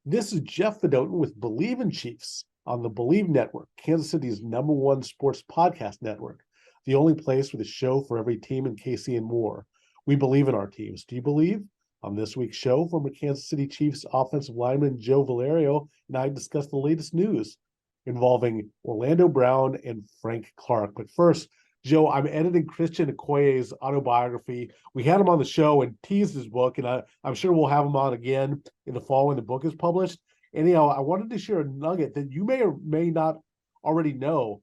This is Jeff Fedotin with Believe in Chiefs on the Believe Network, Kansas City's #1 sports podcast network, the only place with a show for every team in KC and more. We believe in our teams. Do you believe? On this week's show, former Kansas City Chiefs offensive lineman Joe Valerio and I discuss the latest news involving Orlando Brown and Frank Clark. But first, Joe, I'm editing Christian Okoye's autobiography. We had him on the show and teased his book, and I'm sure we'll have him on again in the fall when the book is published. Anyhow, I wanted to share a nugget that you may or may not already know,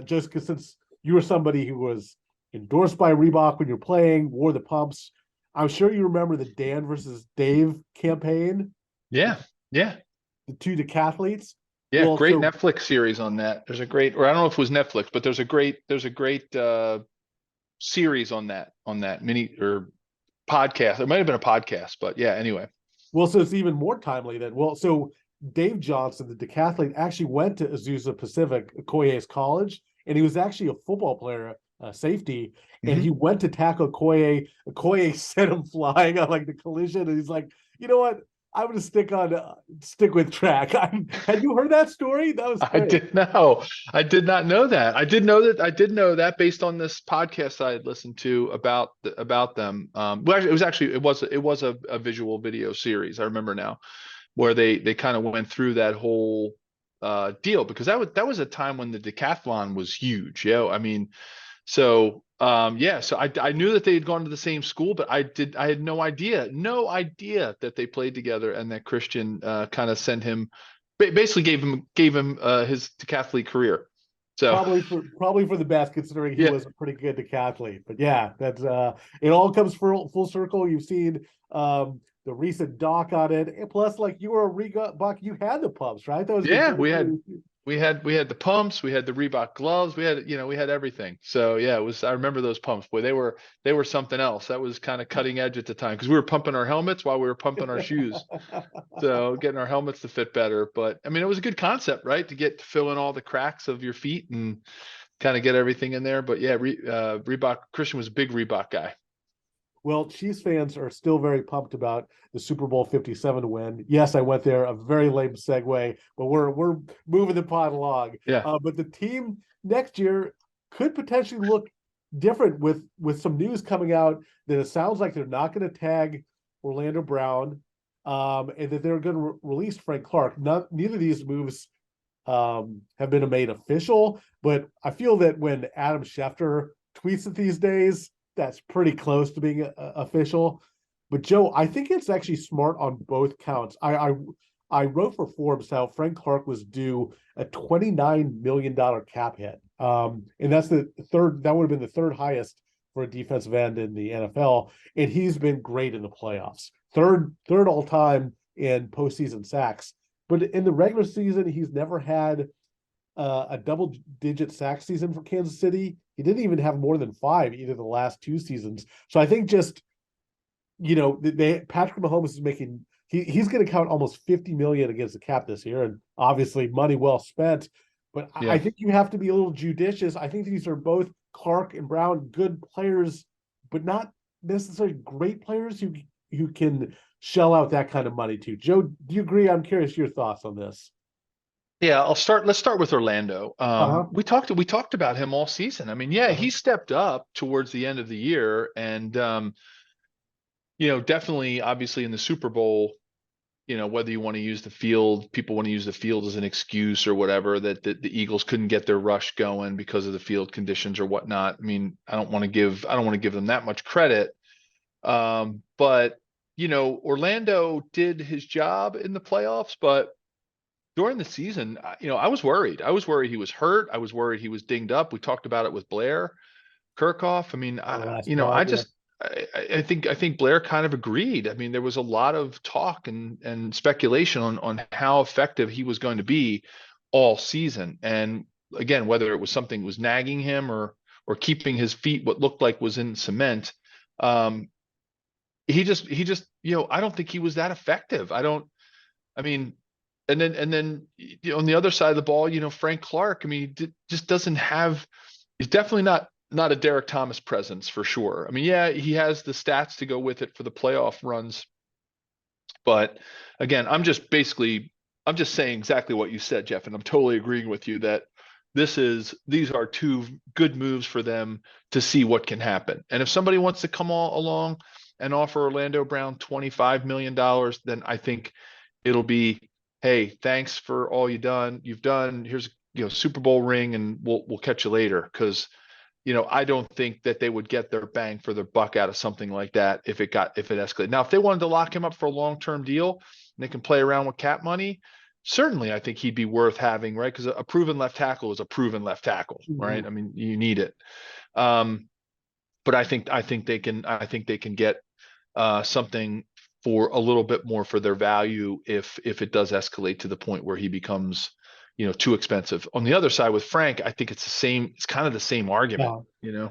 just because since you were somebody who was endorsed by Reebok when you're playing, wore the pumps. I'm sure you remember the Dan versus Dave campaign, Yeah, yeah, the two decathletes. yeah. Well, Great so Netflix series on that. There's a great, or I don't know if it was Netflix, but there's a great series on that mini or podcast. It might have been a podcast, but yeah. Anyway, so it's even more timely then. Well, so Dave Johnson, the decathlete, actually went to Azusa Pacific, Okoye's college, and he was actually a football player, safety, and he hmm went to tackle Okoye. Okoye sent him flying on like the collision, and he's like, you know what? I'm going to stick with track. Had you heard that story? That was I great. did know. I did not know that. I did know that based on this podcast I had listened to about them. Well, it was a visual video series. I remember now, where they kind of went through that whole deal, because that was a time when the decathlon was huge. I mean, so yeah, so I knew that they had gone to the same school, but I had no idea that they played together, and that Christian kind of sent him, basically gave him his decathlete career. So Probably for the best, considering he yeah, was a pretty good decathlete. But yeah, that's it all comes full circle. You've seen the recent doc on it, and plus, like you were a Reebok, you had the pumps, right? That was your yeah, go we had to. we had the pumps, we had the Reebok gloves, we had everything. So yeah, I remember those pumps. Boy, they were something else. That was kind of cutting edge at the time, because we were pumping our helmets while we were pumping our shoes. So getting our helmets to fit better. But I mean, it was a good concept, right? To fill in all the cracks of your feet and kind of get everything in there. But yeah, Reebok, Christian was a big Reebok guy. Well, Chiefs fans are still very pumped about the Super Bowl 57 win. Yes, I went there, a very lame segue, but we're moving the pod along. Yeah. But the team next year could potentially look different with some news coming out that it sounds like they're not going to tag Orlando Brown, and that they're going to release Frank Clark. Neither of these moves have been made official, but I feel that when Adam Schefter tweets it these days, that's pretty close to being official. But Joe, I think it's actually smart on both counts. I wrote for Forbes how Frank Clark was due a $29 million cap hit, and that's the third. That would have been the third highest for a defensive end in the NFL, and he's been great in the playoffs. Third all time in postseason sacks. But in the regular season, he's never had a double-digit sack season for Kansas City. He didn't even have more than 5 either the last 2 seasons. So I think just Patrick Mahomes is making he's going to count almost 50 million against the cap this year, and obviously money well spent. But I Yeah. think you have to be a little judicious. I think these are both Clark and Brown good players, but not necessarily great players who can shell out that kind of money too. Joe, do you agree? I'm curious your thoughts on this. Yeah, let's start with Orlando. Uh-huh. We talked about him all season. I mean, yeah, Uh-huh. he stepped up towards the end of the year, and definitely, obviously, in the Super Bowl, whether you want to use the field, people want to use the field as an excuse or whatever, that the Eagles couldn't get their rush going because of the field conditions or whatnot. I mean, I don't want to give them that much credit. But Orlando did his job in the playoffs, but during the season, I was worried. I was worried he was hurt. I was worried he was dinged up. We talked about it with Blair Kirchhoff. I mean, Our last I pod, yeah. just I think Blair kind of agreed. I mean, there was a lot of talk and speculation on how effective he was going to be all season. And again, whether it was something that was nagging him or keeping his feet what looked like was in cement, um, he just I don't think he was that effective. I mean, and then on the other side of the ball, Frank Clark. I mean, just doesn't have. He's definitely not a Derek Thomas presence for sure. I mean, yeah, he has the stats to go with it for the playoff runs But again, I'm just saying exactly what you said, Jeff, and I'm totally agreeing with you that these are two good moves for them to see what can happen. And if somebody wants to come all along and offer Orlando Brown $25 million, then I think it'll be, hey, thanks for all you've done. Here's Super Bowl ring, and we'll catch you later. Because I don't think that they would get their bang for their buck out of something like that if it escalated. Now, if they wanted to lock him up for a long-term deal and they can play around with cap money, certainly I think he'd be worth having, right? Because a proven left tackle is a proven left tackle, right? Mhm. I mean, you need it. But I think they can get something for a little bit more for their value if it does escalate to the point where he becomes too expensive. On the other side with Frank, I think it's kind of the same argument. Yeah.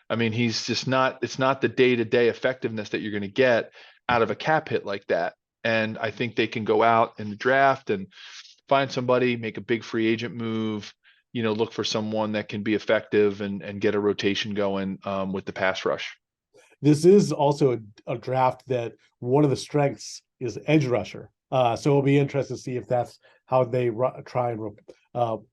I mean, it's not the day-to-day effectiveness that you're going to get out of a cap hit like that. And I think they can go out in the draft and find somebody, make a big free agent move, look for someone that can be effective and get a rotation going with the pass rush. This is also a draft that one of the strengths is edge rusher. So it'll be interesting to see if that's how they try and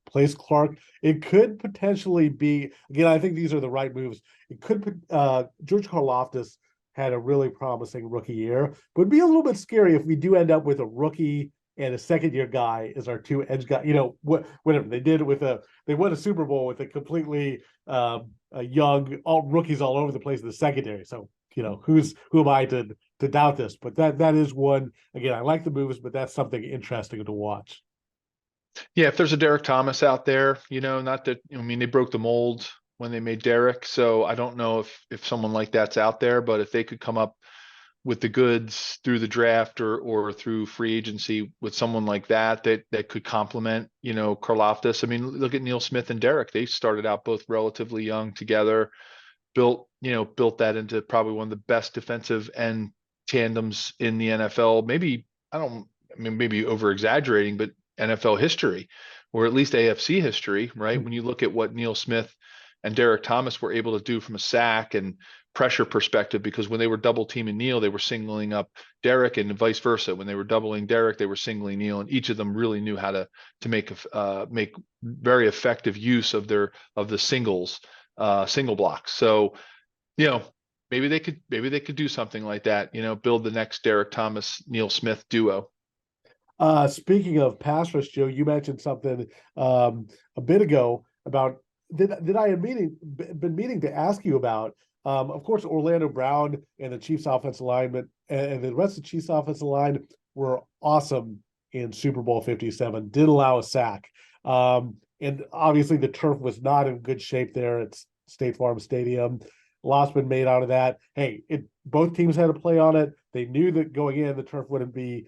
place Clark. It could potentially be, again, I think these are the right moves. It could, George Karlaftis had a really promising rookie year, but it'd be a little bit scary if we do end up with a rookie and a second year guy as our two edge guy. Whatever they did they won a Super Bowl with a completely a young all rookies all over the place in the secondary. So who am I to doubt this? But that is one. Again, I like the moves, but that's something interesting to watch. Yeah, if there's a Derek Thomas out there, not that I mean they broke the mold when they made Derek, so I don't know if someone like that's out there, but if they could come up with the goods through the draft or through free agency with someone like that could complement, Karlaftis. I mean, look at Neil Smith and Derek. They started out both relatively young together, built that into probably one of the best defensive end tandems in the NFL. Maybe over exaggerating, but NFL history, or at least AFC history, right? When you look at what Neil Smith and Derek Thomas were able to do from a sack and pressure perspective, because when they were double teaming Neil, they were singling up Derek, and vice versa. When they were doubling Derek, they were singling Neil, and each of them really knew how to make very effective use of the single blocks. So, maybe they could do something like that, build the next Derek Thomas, Neil Smith duo. Speaking of pass rush, Joe, you mentioned something a bit ago about that I had been meaning to ask you about. Of course, Orlando Brown and the Chiefs offensive lineman and the rest of the Chiefs offensive line were awesome in Super Bowl 57. Did allow a sack, and obviously the turf was not in good shape there at State Farm Stadium. Loss been made out of that. Hey, both teams had to play on it. They knew that going in the turf wouldn't be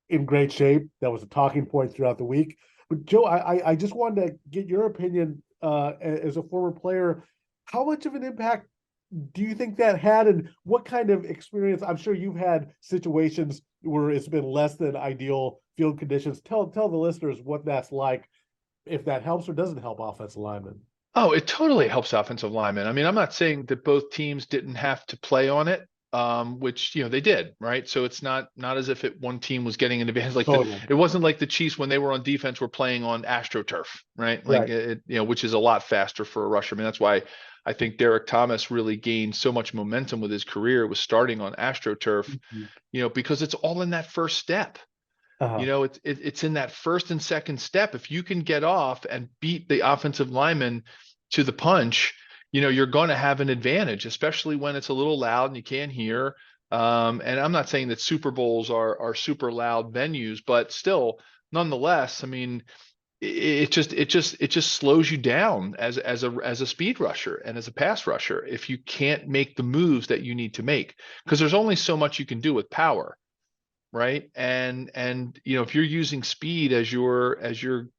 in great shape. That was a talking point throughout the week. But Joe, I just wanted to get your opinion as a former player. How much of an impact do you think that had, and what kind of experience? I'm sure you've had situations where it's been less than ideal field conditions. Tell the listeners what that's like, if that helps or doesn't help offensive linemen. Oh, it totally helps offensive linemen. I mean, I'm not saying that both teams didn't have to play on it, which they did, right? So it's not as if one team was getting an advantage. Totally. It wasn't like the Chiefs when they were on defense were playing on AstroTurf, right? Like Right. which is a lot faster for a rusher. I mean, that's why I think Derek Thomas really gained so much momentum with his career. It was starting on AstroTurf, Mhm. because it's all in that first step. Uh-huh. It's in that first and second step. If you can get off and beat the offensive lineman to the punch, you're going to have an advantage, especially when it's a little loud and you can't hear. And I'm not saying that Super Bowls are super loud venues, but still, nonetheless, I mean, it just slows you down as a speed rusher and as a pass rusher if you can't make the moves that you need to make, because there's only so much you can do with power, right? And if you're using speed as your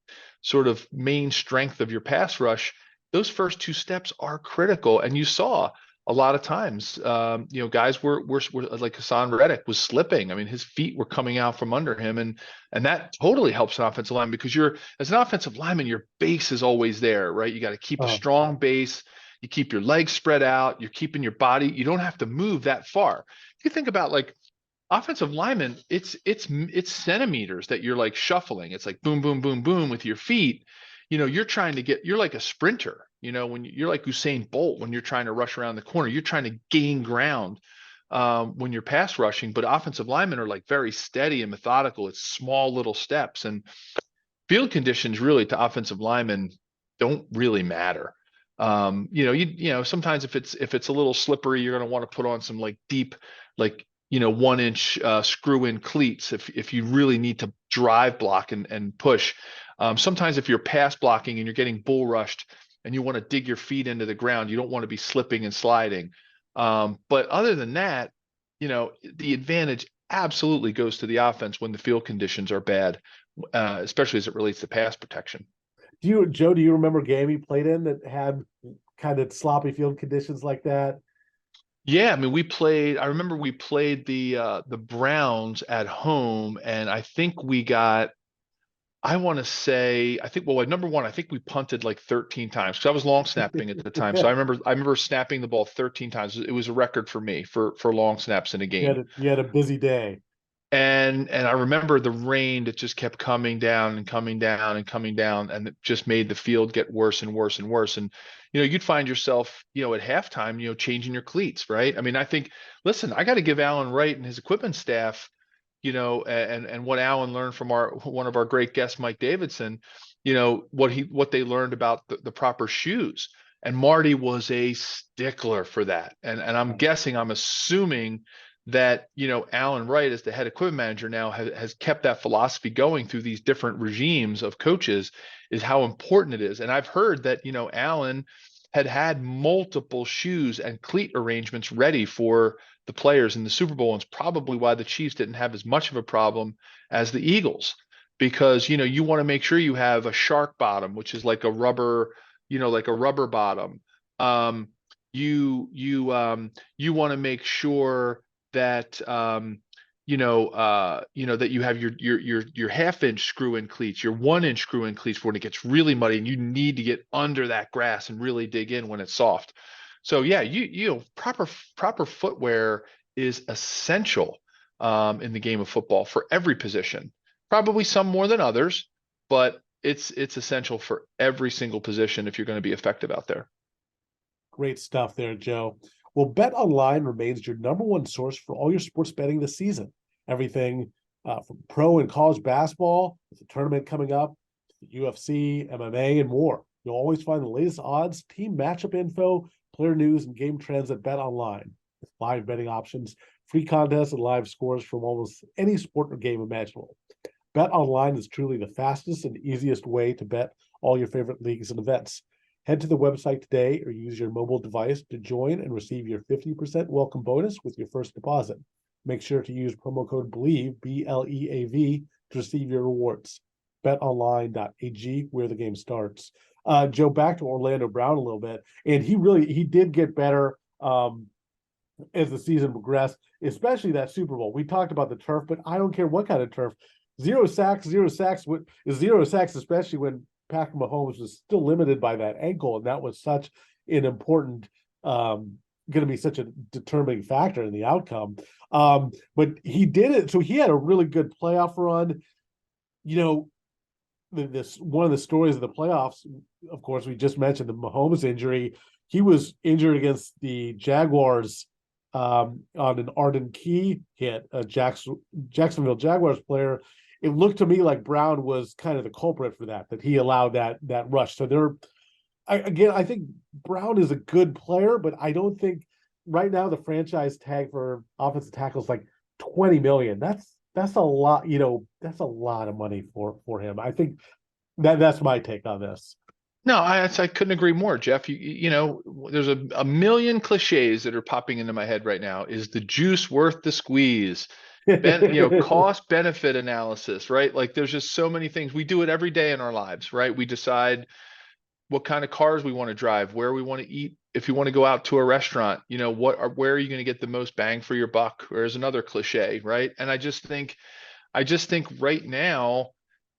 sort of main strength of your pass rush, those first two steps are critical. And you saw a lot of times, guys were like Hassan Reddick was slipping. I mean, his feet were coming out from under him, and that totally helps an offensive lineman, because as an offensive lineman, your base is always there, right? You got to keep a Uh-huh. strong base. You keep your legs spread out. You're keeping your body. You don't have to move that far. If you think about, like, offensive linemen, it's centimeters that you're like shuffling. It's like boom, boom, boom, boom with your feet. You're trying to you're like a sprinter. When you're like Usain Bolt when you're trying to rush around the corner, you're trying to gain ground when you're pass rushing. But offensive linemen are like very steady and methodical. It's small little steps, and field conditions really to offensive linemen don't really matter. Sometimes if it's a little slippery, you're going to want to put on some like deep, like 1 inch screw in cleats if you really need to drive block and push. Sometimes if you're pass blocking and you're getting bull rushed and you want to dig your feet into the ground, you don't want to be slipping and sliding. But other than that, the advantage absolutely goes to the offense when the field conditions are bad, especially as it relates to pass protection. Joe, do you remember a game you played in that had kind of sloppy field conditions like that? Yeah, I mean, I remember we played the Browns at home, and I think we got, I want to say, I think, well, number one, I think we punted like 13 times because I was long snapping at the time. So I remember snapping the ball 13 times. It was a record for me for long snaps in a game. You had a busy day. And I remember the rain that just kept coming down and coming down and coming down, and it just made the field get worse and worse and worse. And you'd find yourself, at halftime, changing your cleats, right? I mean, I think, listen, I got to give Alan Wright and his equipment staff, and what Alan learned from one of our great guests, Mike Davidson, what they learned about the proper shoes. And Marty was a stickler for that. And I'm assuming that Alan Wright, as the head equipment manager now, has kept that philosophy going through these different regimes of coaches, is how important it is. And I've heard that Alan had multiple shoes and cleat arrangements ready for the players in the Super Bowl, and it's probably why the Chiefs didn't have as much of a problem as the Eagles, because you want to make sure you have a shark bottom, which is like a rubber, like a rubber bottom. You want to make sure that that you have your half-inch screw-in cleats, your 1 inch screw-in cleats for when it gets really muddy and you need to get under that grass and really dig in when it's soft. So yeah, proper footwear is essential in the game of football for every position. Probably some more than others, but it's essential for every single position if you're going to be effective out there. Great stuff there, Joe. Well, Bet Online remains your number one source for all your sports betting this season. Everything from pro and college basketball, with the tournament coming up, the UFC, MMA, and more. You'll always find the latest odds, team matchup info, player news, and game trends at Bet Online. With live betting options, free contests, and live scores from almost any sport or game imaginable. Bet Online is truly the fastest and easiest way to bet all your favorite leagues and events. Head to the website today or use your mobile device to join and receive your 50% welcome bonus with your first deposit. Make sure to use promo code BLEAV, BLEAV, to receive your rewards. BetOnline.ag, where the game starts. Joe, back to Orlando Brown a little bit, and he did get better as the season progressed, especially that Super Bowl. We talked about the turf, but I don't care what kind of turf. Zero sacks, especially when Patrick Mahomes was still limited by that ankle, and that was such an important, going to be such a determining factor in the outcome. But he did it, so he had a really good playoff run. This one of the stories of the playoffs, of course, we just mentioned the Mahomes injury. He was injured against the Jaguars on an Arden Key hit, a Jacksonville Jaguars player. It looked to me like Brown was kind of the culprit for that he allowed that rush. So I think Brown is a good player, but I don't think right now the franchise tag for offensive tackle is like $20 million. That's a lot, that's a lot of money for him. I think that's my take on this. No, I couldn't agree more, Jeff. There's a million cliches that are popping into my head right now. Is the juice worth the squeeze? Cost benefit analysis, right? Like there's just so many things. We do it every day in our lives, right? We decide what kind of cars we want to drive, where we want to eat. If you want to go out to a restaurant, where are you going to get the most bang for your buck? There's another cliche, right? And I just think right now,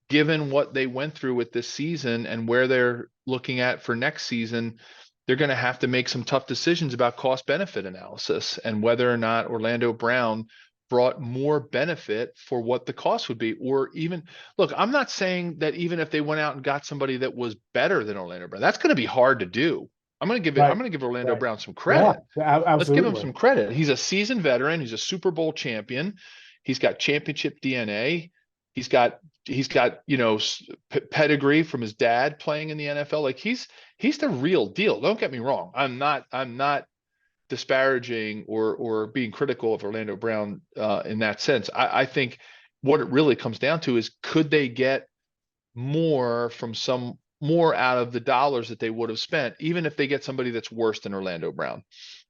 given what they went through with this season and where they're looking at for next season, they're going to have to make some tough decisions about cost benefit analysis and whether or not Orlando Brown brought more benefit for what the cost would be. Or even, look, I'm not saying that even if they went out and got somebody that was better than Orlando Brown, that's going to be hard to do. I'm Right. going to give Orlando Right. Brown some Yeah. credit. Let's give him Absolutely. some credit. He's a seasoned veteran. He's a Super Bowl champion. He's got championship DNA. He's got pedigree from his dad playing in the NFL. Like he's the real deal. Don't get me wrong. I'm not disparaging or being critical of Orlando Brown in that sense. I think what it really comes down to is, could they get more out of the dollars that they would have spent, even if they get somebody that's worse than Orlando Brown,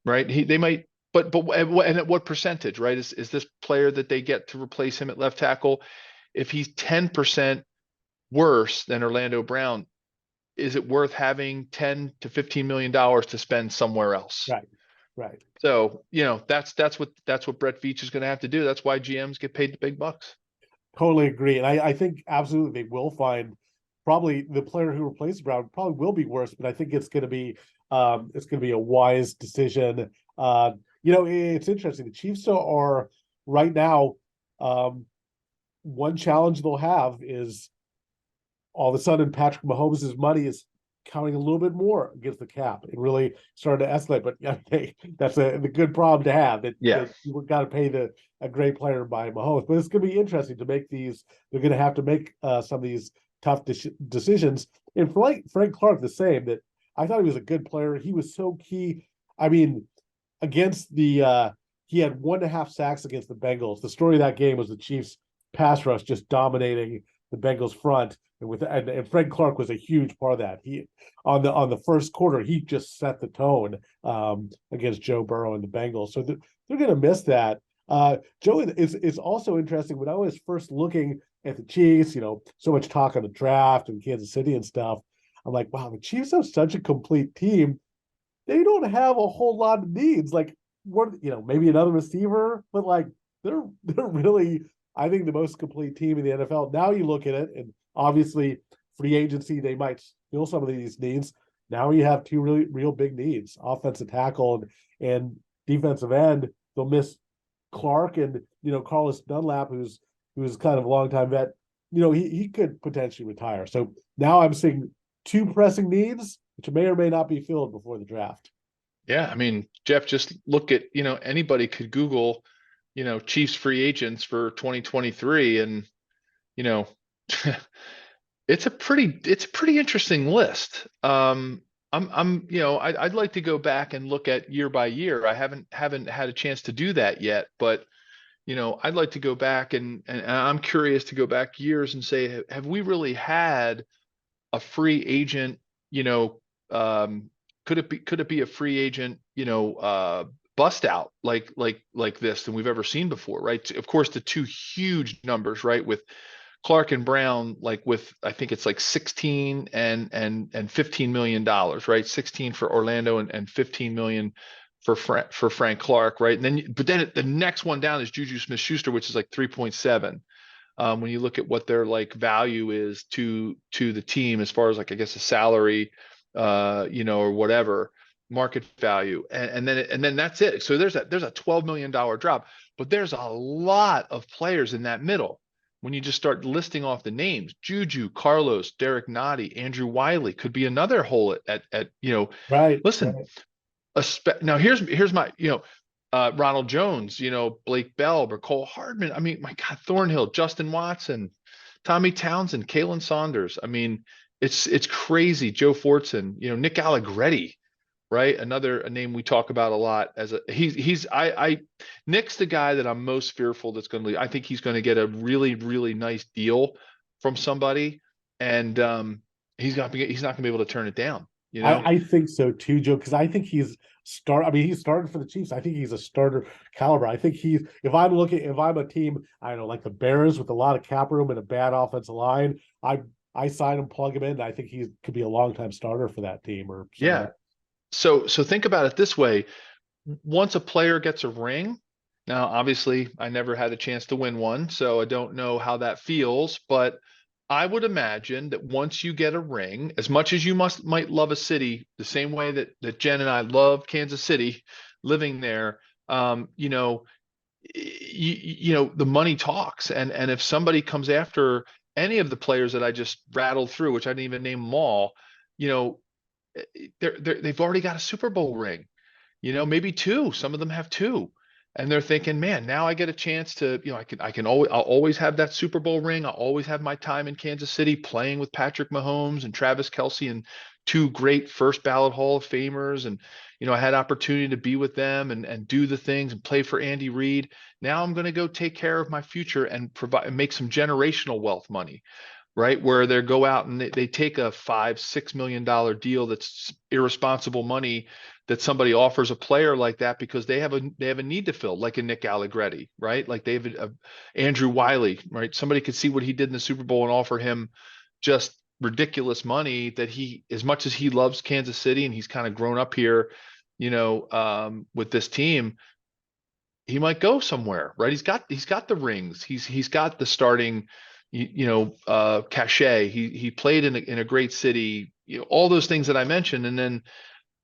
right? They might, and at what percentage, right? Is this player that they get to replace him at left tackle, if he's 10% worse than Orlando Brown, is it worth having 10 to 15 million dollars to spend somewhere else? Right. Right. So, that's what Brett Veach is going to have to do. That's why GMs get paid the big bucks. Totally agree. And I think absolutely they will find probably the player who replaces Brown probably will be worse, but I think it's going to be a wise decision. It's interesting. The Chiefs are right now, one challenge they'll have is all of a sudden Patrick Mahomes' money is counting a little bit more against the cap and really starting to escalate. But hey, that's the good problem to have, that you got to pay a great player by Mahomes. But it's going to be interesting to make these. They're going to have to make some of these tough decisions. And Frank Clark, the same. That I thought he was a good player. He was so key. I mean, against the he had 1.5 sacks against the Bengals. The story of that game was the Chiefs pass rush just dominating the Bengals front, and Frank Clark was a huge part of that. He on the first quarter, he just set the tone against Joe Burrow and the Bengals. So they're going to miss that. Joe, it's also interesting when I was first looking at the Chiefs. So much talk on the draft and Kansas City and stuff. I'm like, wow, the Chiefs have such a complete team. They don't have a whole lot of needs. Like, maybe another receiver, but like they're really, I think, the most complete team in the NFL. Now you look at it, and obviously free agency, they might fill some of these needs. Now you have two really real big needs: offensive tackle and defensive end. They'll miss Clark and Carlos Dunlap, who's kind of a longtime vet. He could potentially retire. So now I'm seeing two pressing needs, which may or may not be filled before the draft. Yeah, I mean, Jeff, just look at, anybody could Google, Chiefs free agents for 2023, and it's a pretty interesting list. I'd like to go back and look at year by year. I haven't had a chance to do that yet, but I'd like to go back and I'm curious to go back years and say, have we really had a free agent, could it be a free agent, bust out like this than we've ever seen before, right? Of course, the two huge numbers, right, with Clark and Brown, like with, I think it's like 16 and $15 million, right? 16 for Orlando and 15 million for Frank Clark, right? But then the next one down is Juju Smith-Schuster, which is like 3.7. When you look at what their like value is to the team, as far as like, I guess, a salary, or whatever market value, and then that's it. So there's a $12 million drop, but there's a lot of players in that middle. When you just start listing off the names, Juju, Carlos, Derek Nottie, Andrew Wiley could be another hole at Right. Listen, right. now here's my, Ronald Jones, Blake Bell, Cole Hardman. I mean, my God, Thornhill, Justin Watson, Tommy Townsend, Kalen Saunders. I mean, it's crazy. Joe Fortson, Nick Allegretti, right? A name we talk about a lot as Nick's the guy that I'm most fearful that's going to leave. I think he's going to get a really, really nice deal from somebody, and he's not going to be able to turn it down. I think so too, Joe, because I think he's he started for the Chiefs. I think he's a starter caliber. I think if I'm a team, I don't know, like the Bears with a lot of cap room and a bad offensive line, I sign him, plug him in. I think he could be a long-time starter for that team or something. Yeah. So think about it this way. Once a player gets a ring, now obviously I never had a chance to win one, so I don't know how that feels, but I would imagine that once you get a ring, as much as you might love a city the same way that Jen and I love Kansas City, living there, the money talks, and if somebody comes after any of the players that I just rattled through, which I didn't even name them all, you know, they've already got a Super Bowl ring, maybe two. Some of them have two. And they're thinking, man, now I get a chance to, I'll always have that Super Bowl ring. I'll always have my time in Kansas City playing with Patrick Mahomes and Travis Kelce and two great first ballot Hall of Famers. And, I had opportunity to be with them and do the things and play for Andy Reid. Now I'm going to go take care of my future and provide and make some generational wealth money, right? Where they go out and they take a $5-6 million deal that's irresponsible money that somebody offers a player like that because they have a need to fill, like a Nick Allegretti, right? Like they have a Andrew Wiley, right? Somebody could see what he did in the Super Bowl and offer him just ridiculous money that he, as much as he loves Kansas City and he's kind of grown up here, with this team, he might go somewhere, right? He's got the rings. He's got the starting, cachet. He played in a great city, all those things that I mentioned. And then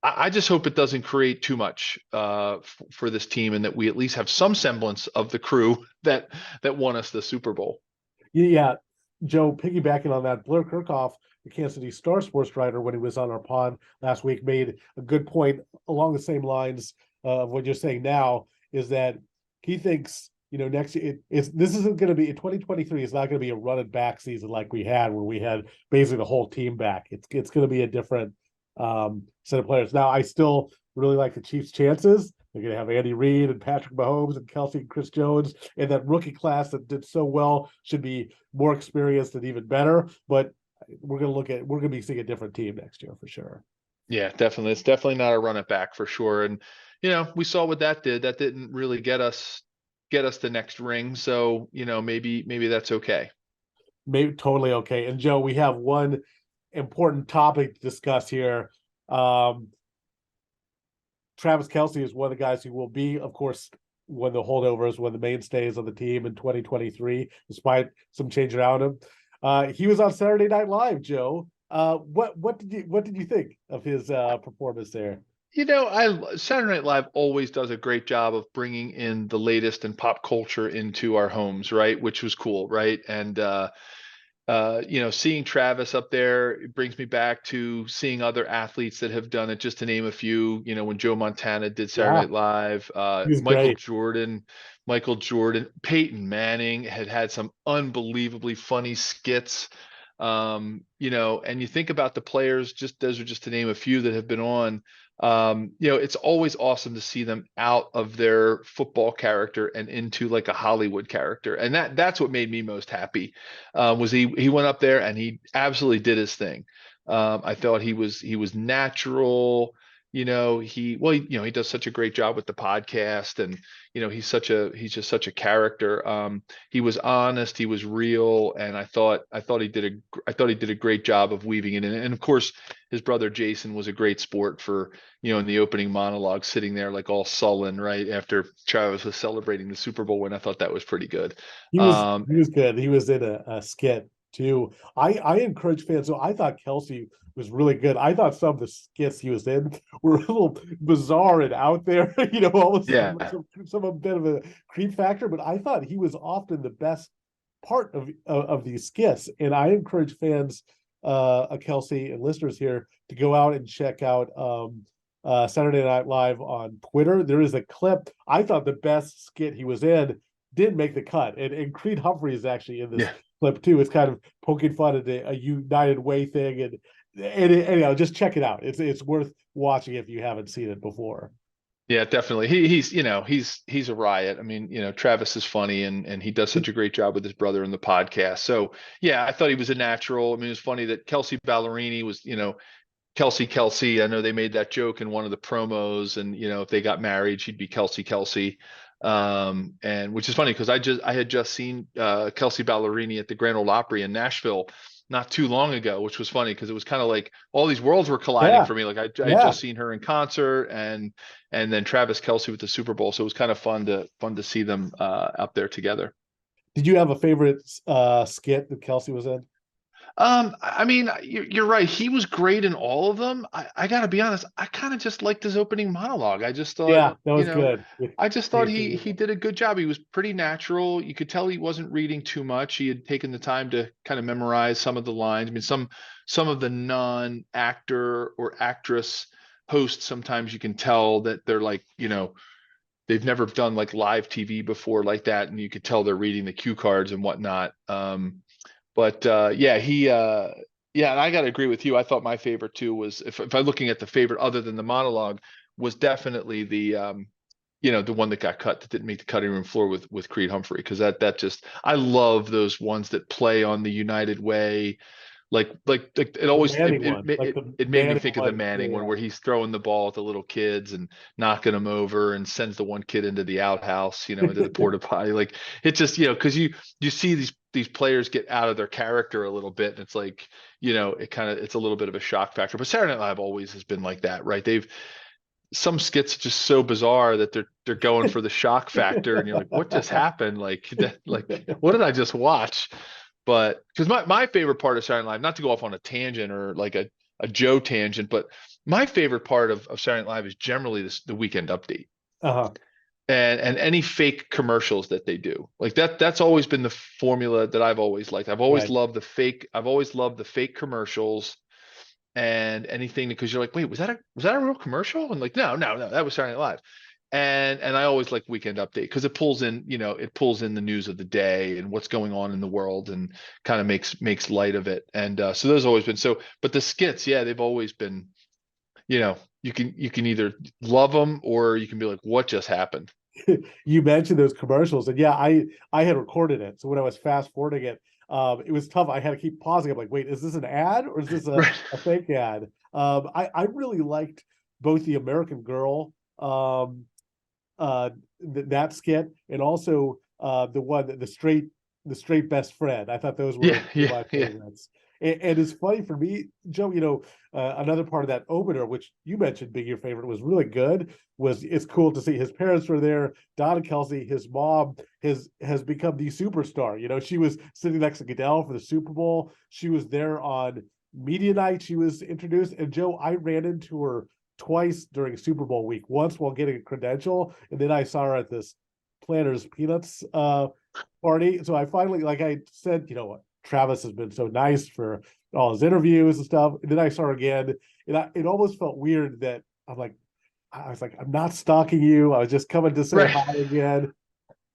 I just hope it doesn't create too much for this team, and that we at least have some semblance of the crew that won us the Super Bowl. Yeah, Joe, piggybacking on that, Blair Kirkhoff, the Kansas City Star sports writer, when he was on our pod last week, made a good point along the same lines of what you're saying now, is that he thinks, next year, this isn't going to be, 2023 is not going to be a run it back season like we had, where we had basically the whole team back. It's going to be a different set of players. Now, I still really like the Chiefs' chances. They're going to have Andy Reid and Patrick Mahomes and Kelce and Chris Jones, and that rookie class that did so well should be more experienced and even better. But we're going to be seeing a different team next year for sure. Yeah, definitely. It's definitely not a run it back for sure. And we saw what that did. That didn't really get us the next ring. So maybe that's okay. Maybe totally okay. And Joe, we have one important topic to discuss here. Travis Kelce is one of the guys who will be, of course, one of the holdovers, one of the mainstays of the team in 2023, despite some change around him. He was on Saturday Night Live, Joe. What did you think of his performance there? Saturday Night Live always does a great job of bringing in the latest in pop culture into our homes, right? Which was cool, right? And seeing Travis up there, it brings me back to seeing other athletes that have done it, just to name a few. When Joe Montana did Saturday Yeah, Night Live, he was great. Michael Jordan, Peyton Manning had some unbelievably funny skits. And you think about the players, just those are just to name a few that have been on. It's always awesome to see them out of their football character and into like a Hollywood character. And that's what made me most happy. Was he went up there and he absolutely did his thing. I thought he was natural. He does such a great job with the podcast, and he's just such a character. He was honest, he was real, and I thought he did a great job of weaving it in. And of course, his brother Jason was a great sport for, in the opening monologue, sitting there like all sullen right after Travis was celebrating the Super Bowl win. I thought that was pretty good. He was good. He was in a skit too. I encourage fans. So I thought Kelce was really good. I thought some of the skits he was in were a little bizarre and out there. Almost Yeah. some a bit of a creep factor. But I thought he was often the best part of these skits. And I encourage fans, Kelce and listeners here, to go out and check out Saturday Night Live on Twitter. There is a clip. I thought the best skit he was in didn't make the cut, and Creed Humphrey is actually in this clip too. It's kind of poking fun at a United Way thing, and anyhow, just check it out. It's worth watching if you haven't seen it before. Yeah, definitely. He's a riot. I mean, Travis is funny, and he does such a great job with his brother in the podcast. So yeah, I thought he was a natural. I mean, it was funny that Kelsey Ballerini was, Kelsey. I know they made that joke in one of the promos, and if they got married, she'd be Kelsey. And which is funny because I had just seen Kelsey Ballerini at the Grand Ole Opry in Nashville not too long ago, which was funny because it was kind of like all these worlds were colliding for me. Like I had just seen her in concert, and then Travis Kelce with the Super Bowl, so it was kind of fun to see them up there together. Did you have a favorite skit that Kelce was in? I mean, you're right. He was great in all of them. I gotta be honest. I kind of just liked his opening monologue. I just thought, Yeah, that you was know, good with I just thought Casey. he did a good job. He was pretty natural. You could tell he wasn't reading too much. He had taken the time to kind of memorize some of the lines. I mean, some of the non-actor or actress hosts, sometimes you can tell that they're like, they've never done like live TV before like that, and you could tell they're reading the cue cards and whatnot. But yeah, yeah, and I got to agree with you. I thought my favorite too was, if I'm looking at the favorite other than the monologue, was definitely the one that got cut, that didn't make the cutting room floor, with Creed Humphrey, because that just, I love those ones that play on the United Way. Like it The always Manning one, like the it made me Manning think of the one. Yeah, Manning one, yeah. where he's throwing the ball at the little kids and knocking them over, and sends the one kid into the outhouse, into the porta potty. Like, it just, because you see these players get out of their character a little bit, and it's like, it's a little bit of a shock factor. But Saturday Night Live always has been like that, right? They've Some skits just so bizarre that they're going for the shock factor, and you're like, what just happened? Like that, like, what did I just watch? But because my favorite part of Saturday Night Live, not to go off on a tangent or like a Joe tangent, but my favorite part of Saturday Night Live is generally the Weekend Update, Uh-huh. and any fake commercials that they do. Like that's always been the formula that I've always liked. Right. I've always loved the fake commercials, and anything, because you're like, wait, was that a real commercial? And like, no, that was Saturday Night Live. And I always like Weekend Update, because it pulls in the news of the day and what's going on in the world, and kind of makes light of it. And so those always been so. But the skits, yeah, they've always been, you can either love them, or you can be like, what just happened? You mentioned those commercials, and yeah, I had recorded it. So when I was fast forwarding it, it was tough. I had to keep pausing. I'm like, wait, is this an ad or is this Right. a fake ad? I really liked both the American Girl, uh that skit, and also the one that the straight best friend. I thought those were Yeah, two of yeah, my yeah. favorites. And it's funny for me, Joe, another part of that opener, which you mentioned being your favorite, was really good. Was It's cool to see his parents were there. Donna Kelsey, his mom, has become the superstar. She was sitting next to Goodell for the Super Bowl. She was there on media night. She was introduced. And Joe, I ran into her twice during Super Bowl week. Once while getting a credential, and then I saw her at this Planters Peanuts party. So I finally, like I said, Travis has been so nice for all his interviews and stuff. And then I saw her again, and it almost felt weird that I was like, I'm not stalking you. I was just coming to say Right. hi again.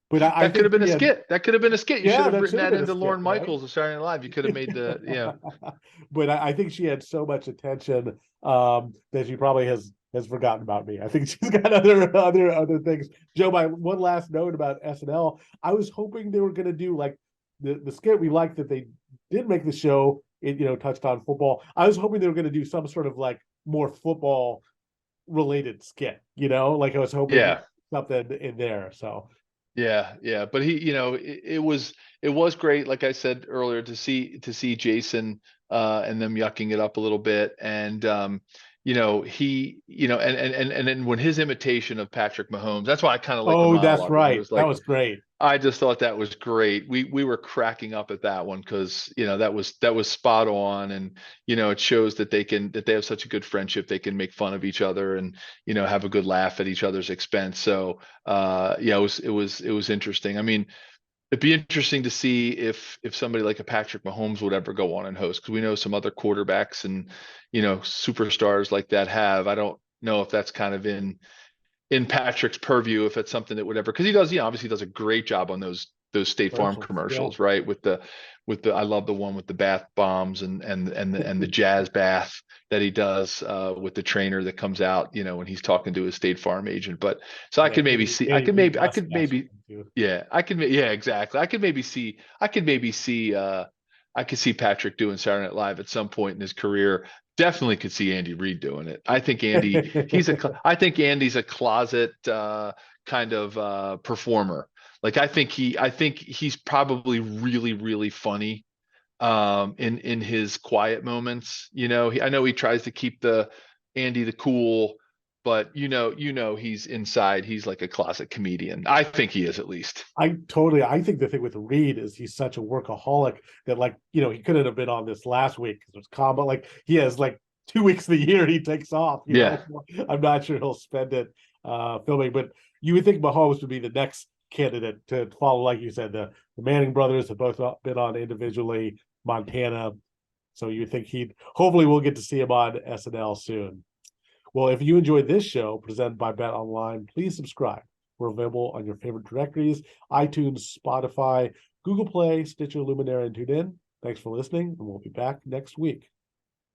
But I That could think have been a he had, skit. That could have been a skit. You should yeah, have that written should have that been a into skit, Lorne right? Michaels of Saturday Night Live. You could have made the, yeah. But I think she had so much attention that she probably has forgotten about me. I think she's got other things. Joe, my one last note about SNL. I was hoping they were going to do like the skit we liked that they did make the show. It touched on football. I was hoping they were going to do some sort of like more football related skit. Like I was hoping Yeah. something in there. So Yeah, yeah, but it was great, like I said earlier, to see Jason, and them yucking it up a little bit, and he, and then when his imitation of Patrick Mahomes, that's why I kind of like the oh, that's monologue, when he right. was That like, was great. I just thought that was great. We were cracking up at that one, because that was spot on, and it shows that they have such a good friendship. They can make fun of each other, and have a good laugh at each other's expense. So yeah, it was interesting. I mean, it'd be interesting to see if somebody like a Patrick Mahomes would ever go on and host, because we know some other quarterbacks and superstars like that have. I don't know if that's kind of in Patrick's purview, if it's something that would ever, because he does, obviously does a great job on those State Farm Commercials. Yeah. commercials, right? With the I love the one with the bath bombs, and the jazz bath that he does, with the trainer that comes out, when he's talking to his State Farm agent. But so I Yeah, could maybe Andy, see, Andy Reid mustache too. yeah, yeah, exactly. I could see Patrick doing Saturday Night Live at some point in his career. Definitely could see Andy Reid doing it. I think Andy's a closet, kind of, performer. Like, I think he's probably really, really funny, in his quiet moments. I know he tries to keep the Andy the cool, but he's inside. He's like a closet comedian. I think he is, at least. I think the thing with Reed is he's such a workaholic that, like, he couldn't have been on this last week because it was combo. Like, he has like 2 weeks of the year he takes off. Yeah. I'm not sure he'll spend it filming, but you would think Mahomes would be the next candidate to follow. Like you said, the Manning brothers have both been on individually. Montana, so you think hopefully we'll get to see him on SNL soon. Well, if you enjoyed this show presented by Bet Online, please subscribe. We're available on your favorite directories: iTunes, Spotify, Google Play, Stitcher, Luminary, and TuneIn. Thanks for listening, and we'll be back next week.